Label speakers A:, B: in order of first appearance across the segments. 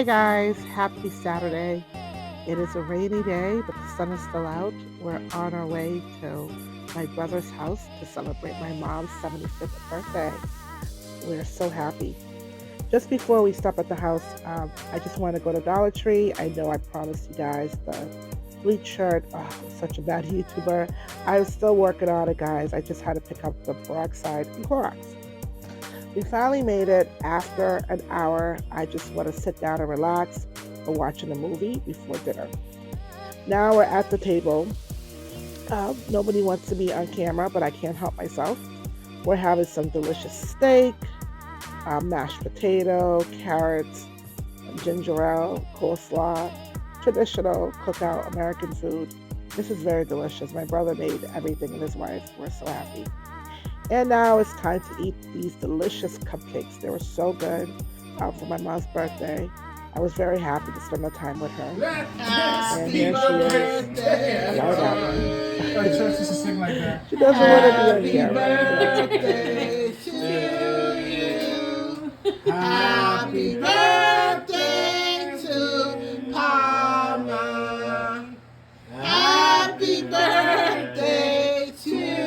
A: Hey guys, happy Saturday. It is a rainy day, but the sun is still out. We're on our way to my brother's house to celebrate my mom's 75th birthday. We're so happy. Just before we stop at the house, I just want to go to Dollar Tree. I know I promised you guys the bleach shirt. Oh, I'm such a bad YouTuber. I'm still working on it, guys. I just had to pick up the peroxide and Clorox. We finally made it after an hour. I just want to sit down and relax. We're watching a movie before dinner. Now we're at the table. Nobody wants to be on camera, but I can't help myself. We're having some delicious steak, mashed potato, carrots, ginger ale, coleslaw, traditional cookout American food. This is very delicious. My brother made everything and his wife. We're so happy. And now it's time to eat these delicious cupcakes. They were so good for my mom's birthday. I was very happy to spend the time with her. And here she is. Love that one.
B: Our church used to sing like that.
A: She doesn't want to be on
C: Happy
A: camera.
C: birthday to you. Happy birthday to Palma. Happy birthday to you.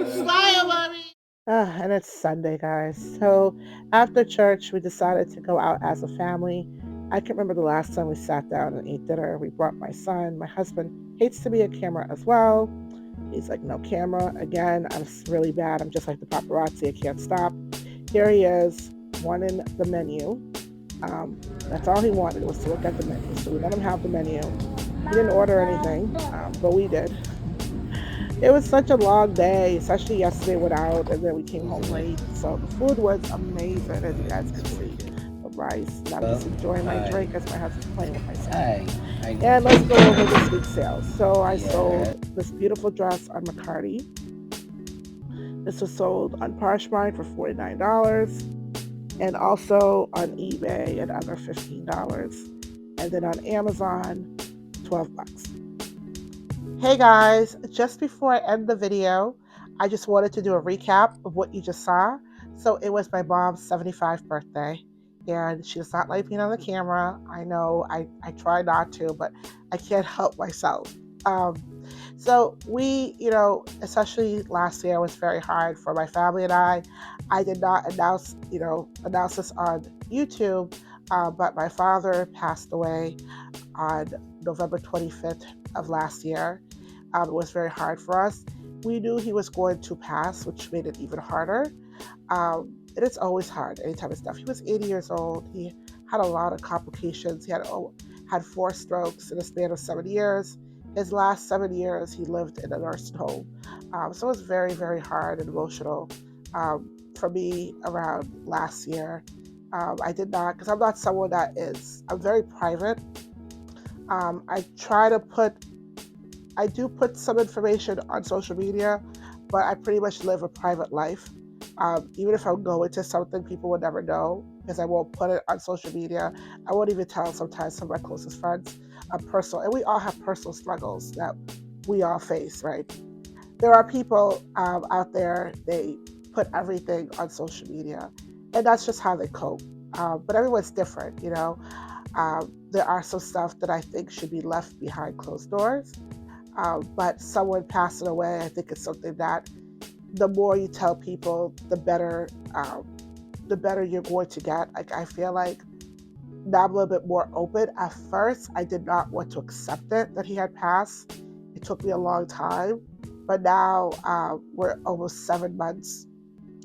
C: Smile, mommy.
A: And it's Sunday, guys. So after church, we decided to go out as a family. I can remember the last time we sat down and ate dinner. We brought my son. My husband hates to be a camera as well. He's like, no camera. Again, I'm really bad. I'm just like the paparazzi. I can't stop. Here he is, wanting the menu. That's all he wanted was to look at the menu. So we let him have the menu. He didn't order anything, but we did. It was such a long day, especially yesterday without, and then we came home late. So the food was amazing, as you guys can see. The rice, and I'm just enjoying my drink as my husband's playing with my son. And let's go over this week's sales. So I sold this beautiful dress on McCarty. This was sold on Poshmark for $49, and also on eBay another $15, and then on Amazon, $12. Hey guys, just before I end the video, I just wanted to do a recap of what you just saw. So it was my mom's 75th birthday, and she does not like being on the camera. I know I try not to, but I can't help myself. So we, especially last year was very hard for my family and I. I did not announce this on YouTube, but my father passed away on November 25th of last year. It was very hard for us. We knew he was going to pass, which made it even harder. It is always hard anytime it's stuff. He was 80 years old. He had a lot of complications. He had 4 strokes in a span of 7 years. His last 7 years, he lived in a nursing home. So it was very, very hard and emotional for me around last year. I did not, because I'm not someone I'm very private. I do put some information on social media, but I pretty much live a private life. Even if I'm going to something, people would never know because I won't put it on social media. I won't even tell sometimes some of my closest friends. Personal, and we all have personal struggles that we all face, right? There are people out there, they put everything on social media, and that's just how they cope. But everyone's different, there are some stuff that I think should be left behind closed doors. But someone passing away, I think it's something that the more you tell people, the better you're going to get. Like, I feel like now I'm a little bit more open. At first, I did not want to accept it that he had passed. It took me a long time, but now we're almost 7 months,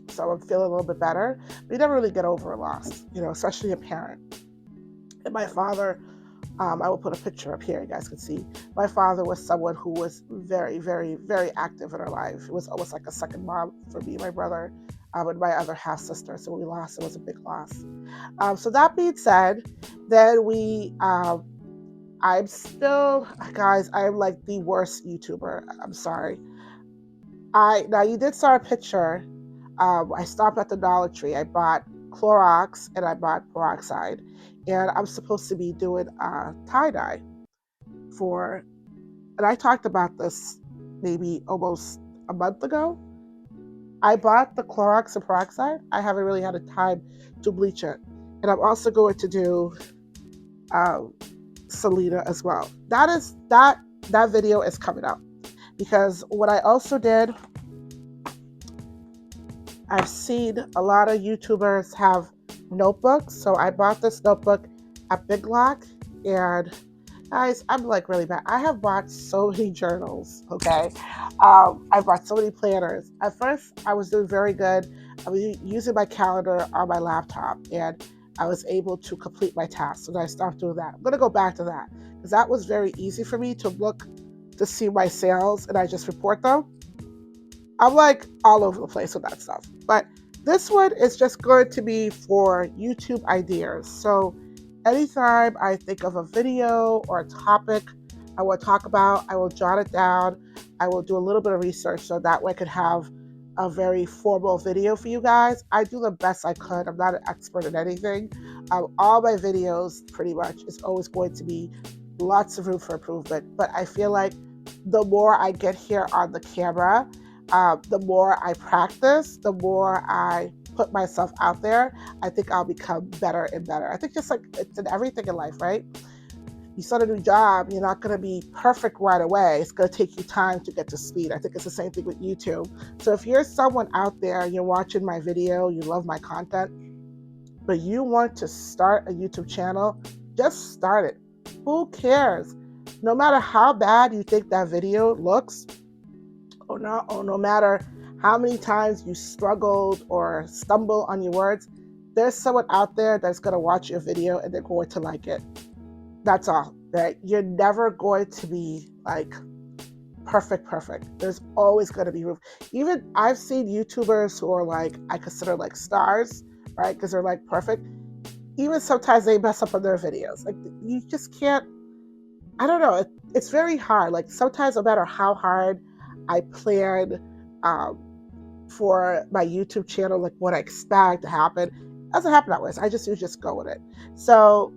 A: so I'm feeling a little bit better. But you never really get over a loss, especially a parent. And my father, I will put a picture up here, you guys can see. My father was someone who was very, very, very active in our life. It was almost like a second mom for me, my brother, and my other half sister. So when we lost, it was a big loss. So that being said, then I'm still, guys, I'm like the worst YouTuber. I'm sorry. Now you did saw a picture. I stopped at the Dollar Tree. I bought Clorox and I bought peroxide. And I'm supposed to be doing tie-dye and I talked about this maybe almost a month ago. I bought the Clorox and peroxide. I haven't really had a time to bleach it. and I'm also going to do Selena as well. That video is coming up, because what I also did, I've seen a lot of YouTubers have notebooks, so I bought this notebook at Big Lock, and guys, I'm like really bad. I have bought so many journals, okay? I bought so many planners. At first, I was doing very good. I was using my calendar on my laptop, and I was able to complete my tasks. So then I stopped doing that. I'm going to go back to that, because that was very easy for me to look to see my sales, and I just report them. I'm like all over the place with that stuff. But this one is just going to be for YouTube ideas. So anytime I think of a video or a topic I want to talk about, I will jot it down. I will do a little bit of research so that way I could have a very formal video for you guys. I do the best I could. I'm not an expert in anything. All my videos pretty much is always going to be lots of room for improvement. But I feel like the more I get here on the camera, the more I practice, the more I put myself out there, I think I'll become better and better. I think just like it's in everything in life, right? You start a new job, you're not going to be perfect right away. It's going to take you time to get to speed. I think it's the same thing with YouTube. So if you're someone out there, you're watching my video, you love my content, but you want to start a YouTube channel, just start it. Who cares? No matter how bad you think that video looks, or no matter how many times you struggled or stumble on your words, there's someone out there that's going to watch your video and they're going to like it. That's all, right? You're never going to be like perfect. There's always going to be room. Even I've seen YouTubers who are like, I consider like stars, right? Because they're like perfect. Even sometimes they mess up on their videos. Like you just can't, I don't know. It's very hard. Like sometimes no matter how hard I plan um, for my YouTube channel, like what I expect to happen, it doesn't happen that way. So I just go with it. So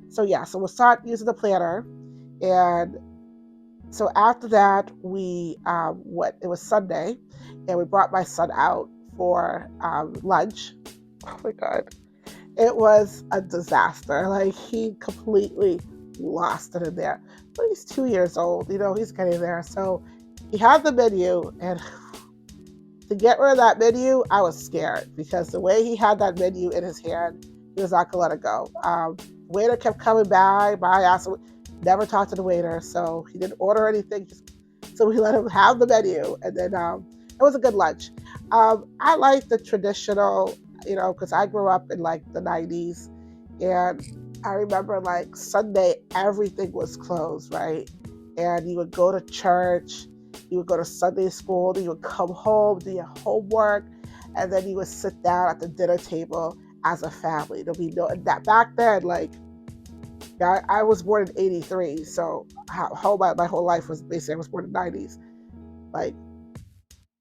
A: so we'll start using the planner, and so after that it was Sunday, and we brought my son out for lunch. Oh my god, it was a disaster. Like he completely lost it in there. But he's 2 years old, he's getting there. So he had the menu, and to get rid of that menu, I was scared because the way he had that menu in his hand, he was not gonna let it go. Waiter kept coming by. I asked him, never talked to the waiter, so he didn't order anything. So we let him have the menu, and then it was a good lunch. I like the traditional, because I grew up in like the '90s, and I remember like Sunday everything was closed, right? And you would go to church, you would go to Sunday school, then you would come home, do your homework, and then you would sit down at the dinner table as a family. There'll be no that back then, like I was born in '83, so my whole life was basically I was born in '90s. Like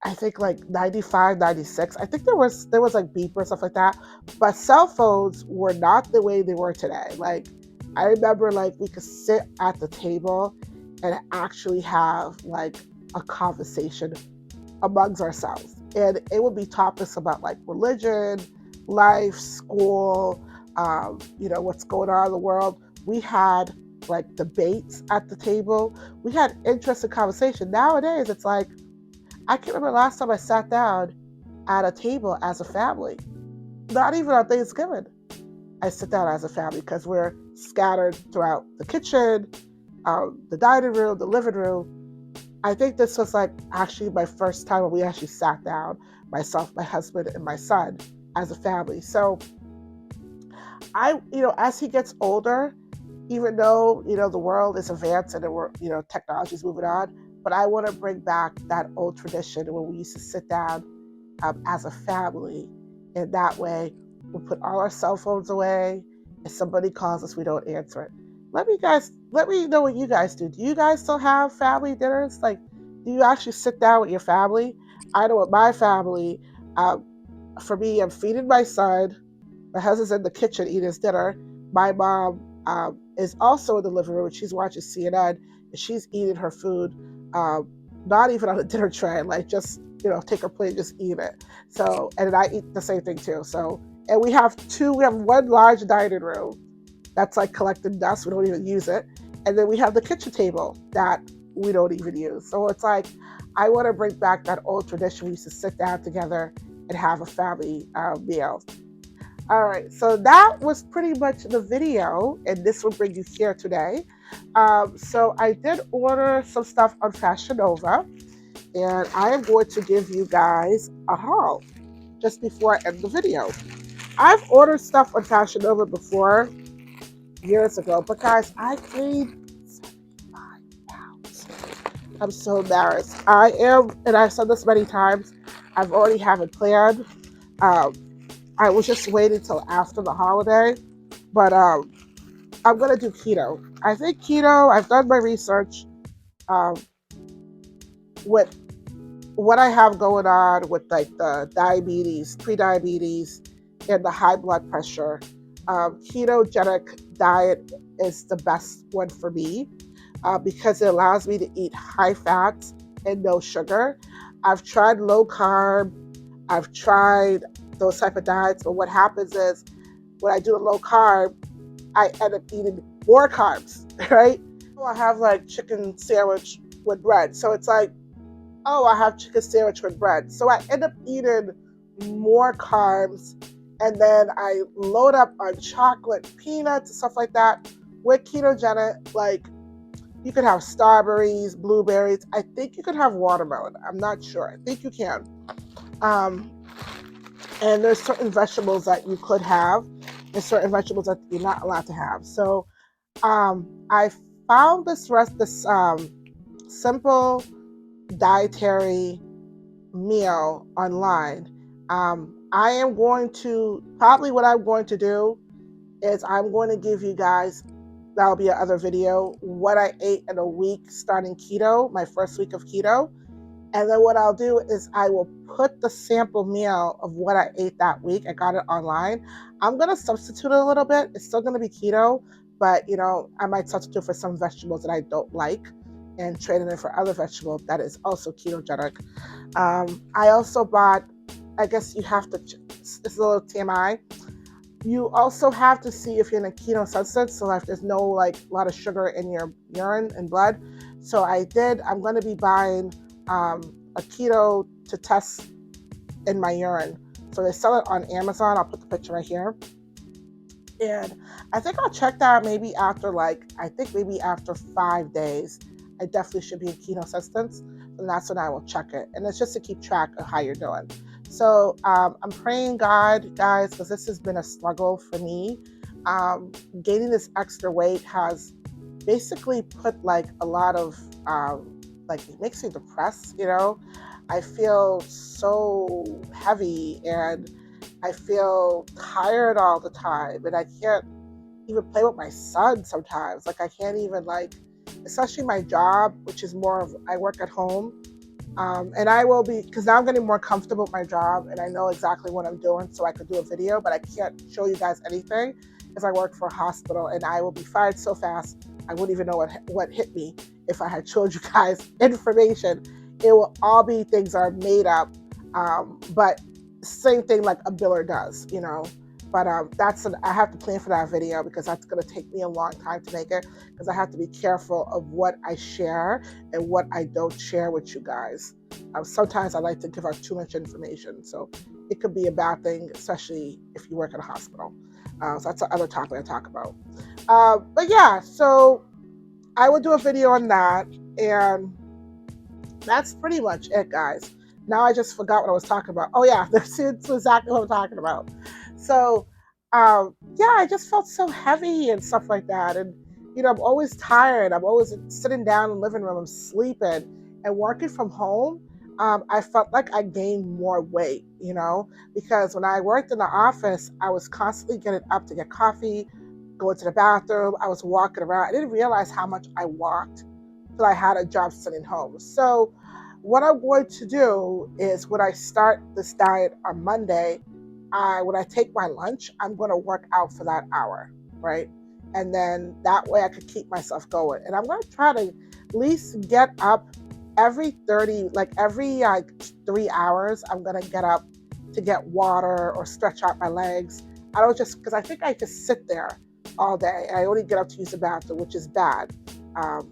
A: I think like 95, 96. I think there was like beep or stuff like that. But cell phones were not the way they were today. Like I remember like we could sit at the table and actually have like a conversation amongst ourselves. And it would be topics about like religion, life, school, what's going on in the world. We had like debates at the table. We had interesting conversation. Nowadays, it's like, I can't remember the last time I sat down at a table as a family. Not even on Thanksgiving. I sit down as a family because we're scattered throughout the kitchen, the dining room, the living room. I think this was like actually my first time when we actually sat down, myself, my husband, and my son as a family. So as he gets older, even though, the world is advancing and technology is moving on, but I want to bring back that old tradition when we used to sit down as a family. And that way, we put all our cell phones away. If somebody calls us, we don't answer it. Let me know what you guys do. Do you guys still have family dinners? Like, do you actually sit down with your family? I know with my family, for me, I'm feeding my son. My husband's in the kitchen eating his dinner. My mom is also in the living room. She's watching CNN, and she's eating her food, not even on a dinner tray, like just take her plate, just eat it. So, and then I eat the same thing too. So And we have one large dining room that's like collecting dust. We don't even use it. And then we have the kitchen table that we don't even use. So it's like, I want to bring back that old tradition. We used to sit down together and have a family meal. All right, so that was pretty much the video, and this will bring you here today. So I did order some stuff on Fashion Nova, and I am going to give you guys a haul just before I end the video. I've ordered stuff on Fashion Nova before years ago, but guys, I gained 75 pounds. I'm so embarrassed. I am, and I've said this many times, I've already have it planned. Um, I was just waiting till after the holiday, but I'm gonna do keto. I think keto. I've done my research um, with what I have going on with like the diabetes, pre-diabetes, and the high blood pressure. Ketogenic diet is the best one for me because it allows me to eat high fats and no sugar. I've tried low carb. I've tried those type of diets, but what happens is when I do a low carb, I end up eating more carbs, right? I have like chicken sandwich with bread. So it's like, oh, I have chicken sandwich with bread. So I end up eating more carbs, and then I load up on chocolate, peanuts, and stuff like that. With ketogenic, like you could have strawberries, blueberries. I think you could have watermelon. I'm not sure. I think you can. Um, and there's certain vegetables that you could have, and certain vegetables that you're not allowed to have. So I found this simple dietary meal online. I am going to probably what I'm going to do is I'm going to give you guys, that'll be another video, what I ate in a week starting keto, my first week of keto. And then what I'll do is I will put the sample meal of what I ate that week. I got it online. I'm going to substitute it a little bit. It's still going to be keto, but I might substitute for some vegetables that I don't like and trade it in for other vegetable that is also ketogenic. I also bought, I guess you have to, this is a little TMI. You also have to see if you're in a keto substance, so if there's no like a lot of sugar in your urine and blood. So I'm going to be buying a keto to test in my urine. So they sell it on Amazon. I'll put the picture right here. And I think I'll check that maybe after 5 days. I definitely should be in keto substance. And that's when I will check it. And it's just to keep track of how you're doing. So I'm praying God, guys, because this has been a struggle for me. Gaining this extra weight has basically put like a lot of, like it makes me depressed, I feel so heavy and I feel tired all the time, and I can't even play with my son sometimes. Like I can't even especially my job, which is more of I work at home, and I will be because now I'm getting more comfortable with my job and I know exactly what I'm doing, so I could do a video, but I can't show you guys anything because I work for a hospital and I will be fired so fast I wouldn't even know what hit me if I had showed you guys information. It will all be things that are made up, but same thing like a biller does, But I have to plan for that video because that's going to take me a long time to make it because I have to be careful of what I share and what I don't share with you guys. Sometimes I like to give out too much information, so it could be a bad thing, especially if you work at a hospital. So that's another topic I talk about. But yeah, so I will do a video on that, and that's pretty much it, guys. Now I just forgot what I was talking about. Oh yeah, that's exactly what I'm talking about. So, yeah, I just felt so heavy and stuff like that, and I'm always tired. I'm always sitting down in the living room, I'm sleeping, and working from home. I felt like I gained more weight, because when I worked in the office, I was constantly getting up to get coffee, going to the bathroom. I was walking around. I didn't realize how much I walked till I had a job sitting home. So what I'm going to do is when I start this diet on Monday, when I take my lunch, I'm going to work out for that hour, right? And then that way I could keep myself going. And I'm going to try to at least get up every 3 hours. I'm going to get up to get water or stretch out my legs. I don't just, because I think I just sit there all day. I only get up to use the bathroom, which is bad.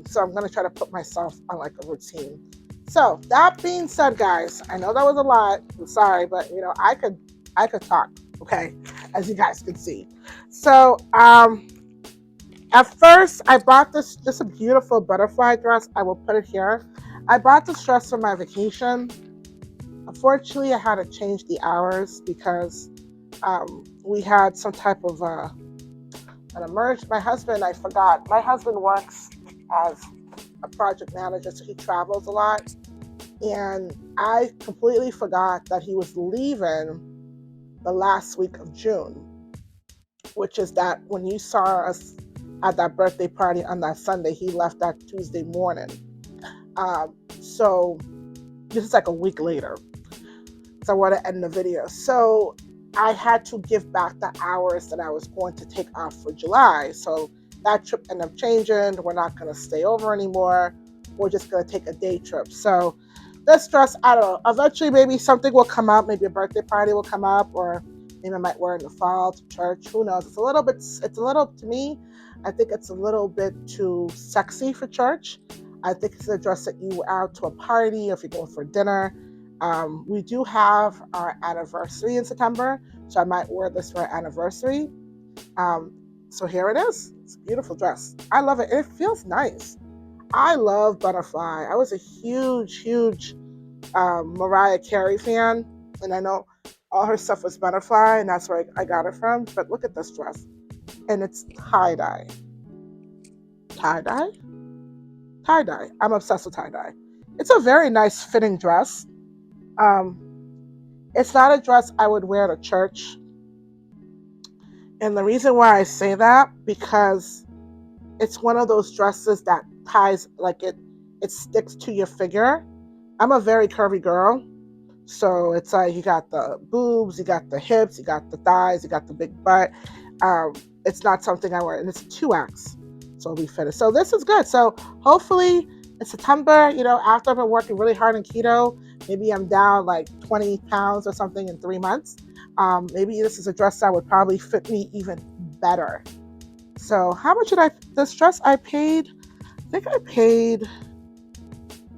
A: So I'm going to try to put myself on like a routine. So that being said, guys, I know that was a lot. I'm sorry, but I could talk, okay, as you guys can see. So at first I bought this just a beautiful butterfly dress. I will put it here. I bought this dress for my vacation. Unfortunately, I had to change the hours because we had some type of an emergency. My husband, I forgot. My husband works as a project manager, so he travels a lot. And I completely forgot that he was leaving the last week of June, which is that when you saw us at that birthday party on that Sunday, he left that Tuesday morning. So this is like a week later. So I want to end the video. So I had to give back the hours that I was going to take off for July. So that trip ended up changing. We're not going to stay over anymore. We're just going to take a day trip. So this dress, I don't know. Eventually, maybe something will come up. Maybe a birthday party will come up, or maybe I might wear it in the fall to church. Who knows? It's a little, to me, I think it's a little bit too sexy for church. I think it's a dress that you wear out to a party, or if you're going for dinner. We do have our anniversary in September, so I might wear this for our anniversary. So here it is. It's a beautiful dress. I love it. It feels nice. I love Butterfly. I was a huge Mariah Carey fan, and I know all her stuff was Butterfly, and that's where I got it from. But look at this dress, and it's tie-dye. Tie-dye? Tie-dye. I'm obsessed with tie-dye. It's a very nice fitting dress. It's not a dress I would wear to church. And the reason why I say that, because it's one of those dresses that ties, like it sticks to your figure. I'm a very curvy girl. So it's like you got the boobs, you got the hips, you got the thighs, you got the big butt. It's not something I wear, and it's a 2X. So it'll be fitted. So this is good. So hopefully in September, after I've been working really hard in keto, maybe I'm down like 20 pounds or something in 3 months. Maybe this is a dress that would probably fit me even better. So how much did this dress I paid? I think I paid,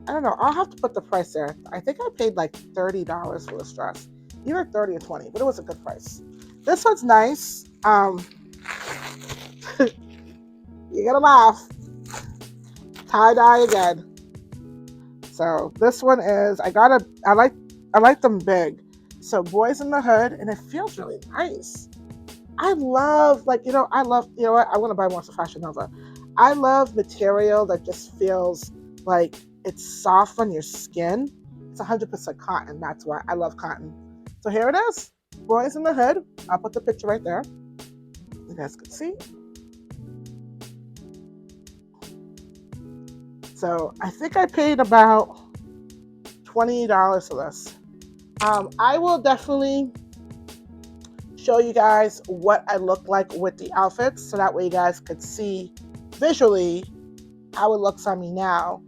A: I don't know, I'll have to put the price there. I think I paid like $30 for this dress. Either 30 or 20, but it was a good price. This one's nice. You're gonna laugh. Tie-dye again. So this one is, I like them big. So Boys in the Hood, and it feels really nice. I love, I love, what? I want to buy more for Fashion Nova. I love material that just feels like it's soft on your skin. It's 100% cotton. That's why I love cotton. So here it is. Boys in the Hood. I'll put the picture right there. You guys can see. So I think I paid about $20 for this. I will definitely show you guys what I look like with the outfits, so that way you guys could see visually how it looks on me now.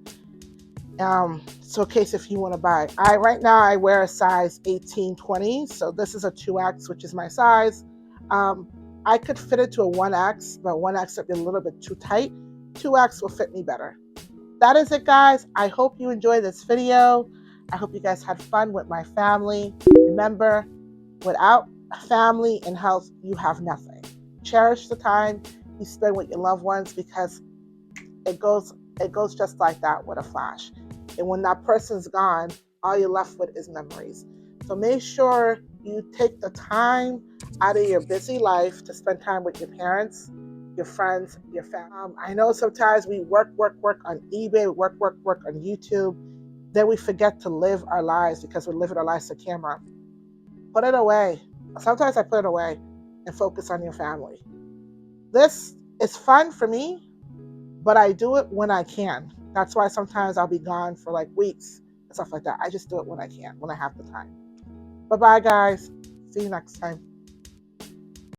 A: So in case if you want to buy, right now I wear a size 18-20, so this is a 2X, which is my size. I could fit it to a 1X, but 1X would be a little bit too tight. 2X will fit me better. That is it, guys. I hope you enjoyed this video. I hope you guys had fun with my family. Remember, without family and health, you have nothing. Cherish the time you spend with your loved ones, because it goes just like that with a flash. And when that person's gone, all you're left with is memories. So make sure you take the time out of your busy life to spend time with your parents, your friends, your family. I know sometimes we work on eBay, work on YouTube. Then we forget to live our lives because we're living our lives to camera. Put it away. Sometimes I put it away and focus on your family. This is fun for me, but I do it when I can. That's why sometimes I'll be gone for like weeks and stuff like that. I just do it when I can, when I have the time. Bye-bye, guys. See you next time.